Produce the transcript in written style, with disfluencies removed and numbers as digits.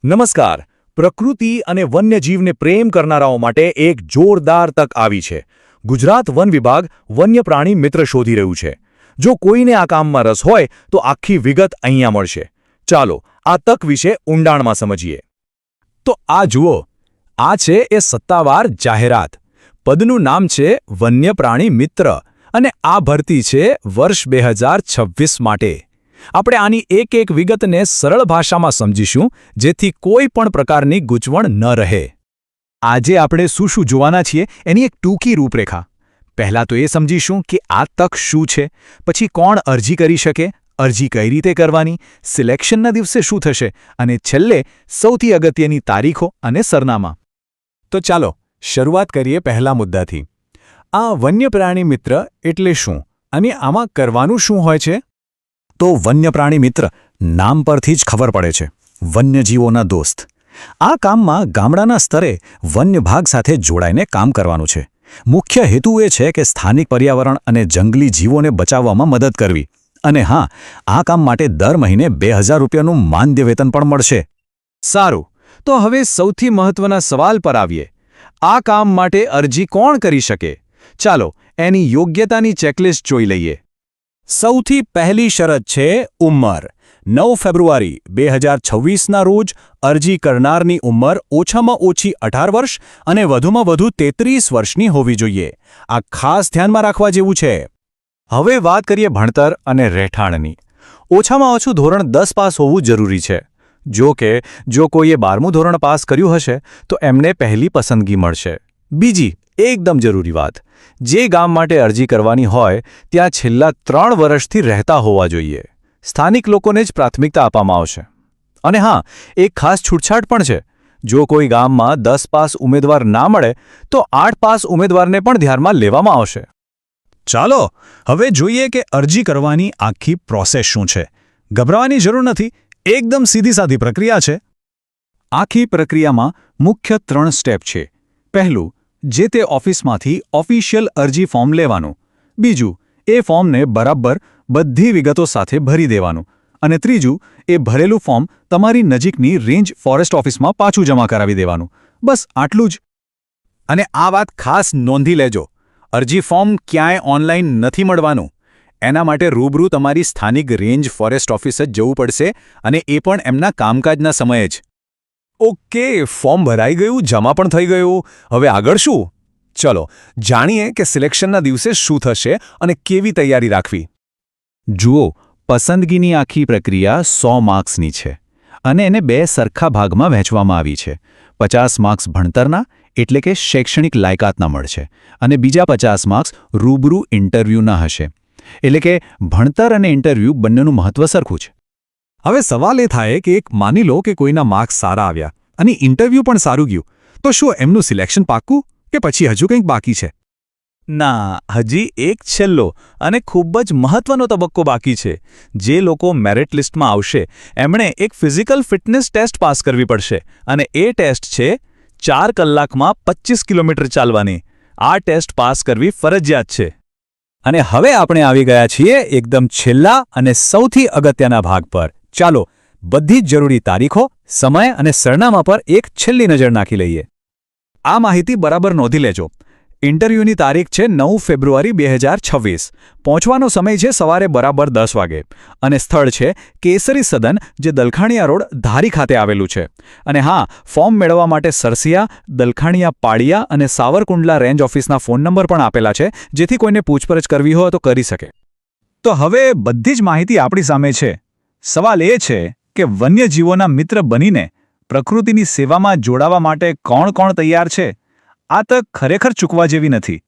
નમસ્કાર. પ્રકૃતિ અને વન્યજીવને પ્રેમ કરનારાઓ માટે એક જોરદાર તક આવી છે. ગુજરાત વન વિભાગ વન્ય પ્રાણી મિત્ર શોધી રહ્યું છે. જો કોઈને આ કામમાં રસ હોય તો આખી વિગત અહીંયા મળશે. ચાલો આ તક વિશે ઊંડાણમાં સમજીએ. તો આ જુઓ, આ છે એ સત્તાવાર જાહેરાત. પદનું નામ છે વન્ય પ્રાણી મિત્ર અને આ ભરતી છે વર્ષ 2026 માટે. આપણે આની એક વિગતને સરળ ભાષામાં સમજીશું, જેથી કોઈ પણ પ્રકારની ગૂંચવણ ન રહે. આજે આપણે શું જોવાના છીએ એની એક ટૂંકી રૂપરેખા. પહેલાં તો એ સમજીશું કે આ તક શું છે, પછી કોણ અરજી કરી શકે, અરજી કઈ રીતે કરવાની, સિલેક્શનના દિવસે શું થશે અને છેલ્લે સૌથી અગત્યની તારીખો અને સરનામા. તો ચાલો શરૂઆત કરીએ પહેલા મુદ્દાથી. આ વન્ય પ્રાણી મિત્ર એટલે શું અને આમાં કરવાનું શું હોય છે? તો વન્ય પ્રાણી મિત્ર નામ પરથી જ ખબર પડે છે, વન્યજીવોના દોસ્ત. આ કામમાં ગામડાના સ્તરે વન્ય ભાગ સાથે જોડાઈને કામ કરવાનું છે. મુખ્ય હેતુ એ છે કે સ્થાનિક પર્યાવરણ અને જંગલી જીવોને બચાવવામાં મદદ કરવી. અને હા, આ કામ માટે દર મહિને 2000 રૂપિયાનું માનદ્ય વેતન પણ મળશે. સારું, તો હવે સૌથી મહત્વના સવાલ પર આવીએ. આ કામ માટે અરજી કોણ કરી શકે? ચાલો એની યોગ્યતાની ચેકલિસ્ટ જોઈ લઈએ. સૌથી પહેલી શરત છે ઉંમર. 9 ફેબ્રુઆરી 2026ના રોજ અરજી કરનારની ઉંમર ઓછામાં ઓછી 18 વર્ષ અને વધુમાં વધુ 33 વર્ષની હોવી જોઈએ. આ ખાસ ધ્યાનમાં રાખવા જેવું છે. હવે વાત કરીએ ભણતર અને રહેઠાણની. ઓછામાં ઓછું ધોરણ 10 પાસ હોવું જરૂરી છે. જો કે જો કોઈએ 12મું ધોરણ પાસ કર્યું હશે તો એમને પહેલી પસંદગી મળશે. બીજી એકદમ જરૂરી વાત, જે ગામ માટે અરજી કરવાની હોય ત્યાં છેલ્લા 3 વર્ષથી રહેતા હોવા જોઈએ. સ્થાનિક લોકોને જ પ્રાથમિકતા આપવામાં આવશે. અને હા, એક ખાસ છૂટછાટ પણ છે. જો કોઈ ગામમાં 10 પાસ ઉમેદવાર ના મળે તો 8 પાસ ઉમેદવારને પણ ધ્યાનમાં લેવામાં આવશે. ચાલો હવે જોઈએ કે અરજી કરવાની આખી પ્રોસેસ શું છે. ગભરાવાની જરૂર નથી, એકદમ સીધી-સાદી પ્રક્રિયા છે. આખી પ્રક્રિયામાં મુખ્ય 3 સ્ટેપ છે. પહેલું, જે તે ઓફિસમાંથી ઓફિશિયલ અરજી ફોર્મ લેવાનું. બીજું, એ ફોર્મને બરાબર બધી વિગતો સાથે ભરી દેવાનું. અને ત્રીજું, એ ભરેલું ફોર્મ તમારી નજીકની રેન્જ ફોરેસ્ટ ઓફિસમાં પાછું જમા કરાવી દેવાનું. બસ આટલું જ. અને આ વાત ખાસ નોંધી લેજો, અરજી ફોર્મ ક્યાંય ઓનલાઈન નથી મળવાનું. એના માટે રૂબરૂ તમારી સ્થાનિક રેન્જ ફોરેસ્ટ ઓફિસ જ જવું પડશે, અને એ પણ એમના કામકાજના સમયે જ. ઓકે, ફોર્મ ભરાઈ ગયું, જમા પણ થઈ ગયું. હવે આગળ શું? ચલો જાણીએ કે સિલેક્શનના દિવસે શું થશે અને કેવી તૈયારી રાખવી. જુઓ, પસંદગીની આખી પ્રક્રિયા 100 માર્ક્સની છે અને એને 2 સરખા ભાગમાં વહેંચવામાં આવી છે. 50 માર્ક્સ ભણતરના એટલે કે શૈક્ષણિક લાયકાતના મળશે અને બીજા 50 માર્ક્સ રૂબરૂ ઇન્ટરવ્યૂના હશે. એટલે કે ભણતર અને ઇન્ટરવ્યૂ બંનેનું મહત્વ સરખું છે. હવે સવાલ એ થાય કે એક માની લો કે કોઈના માર્ક્સ સારા આવ્યા અને ઇન્ટરવ્યૂ પણ સારું ગયું, તો શું એમનું સિલેક્શન પાક્કું કે પછી હજુ કંઈક બાકી છે? ના, હજી એક છેલ્લો અને ખૂબ જ મહત્વનો તબક્કો બાકી છે. જે લોકો મેરિટ લિસ્ટમાં આવશે એમણે એક ફિઝિકલ ફિટનેસ ટેસ્ટ પાસ કરવી પડશે અને એ ટેસ્ટ છે 4 કલાકમાં 25 કિલોમીટર ચાલવાની. આ ટેસ્ટ પાસ કરવી ફરજિયાત છે. અને હવે આપણે આવી ગયા છીએ એકદમ છેલ્લા અને સૌથી અગત્યના ભાગ પર. ચાલો બધી જ જરૂરી તારીખો, સમય અને સરનામા પર એક છેલ્લી નજર નાખી લઈએ. આ માહિતી બરાબર નોંધી લેજો. ઇન્ટરવ્યૂની તારીખ છે 9 ફેબ્રુઆરી 2026. પહોંચવાનો સમય છે સવારે બરાબર 10 વાગે. અને સ્થળ છે કેસરી સદન, જે દલખાણીયા રોડ, ધારી ખાતે આવેલું છે. અને હા, ફોર્મ મેળવવા માટે સરસિયા, દલખાણીયા પાળિયા અને સાવરકુંડલા રેન્જ ઓફિસના ફોન નંબર પણ આપેલા છે, જેથી કોઈને પૂછપરછ કરવી હોય તો કરી શકે. તો હવે બધી જ માહિતી આપણી સામે છે. સવાલ એ છે કે વન્યજીવોના મિત્ર બનીને પ્રકૃતિની સેવામાં જોડાવા માટે કોણ તૈયાર છે? આ તક ખરેખર ચૂકવા જેવી નથી.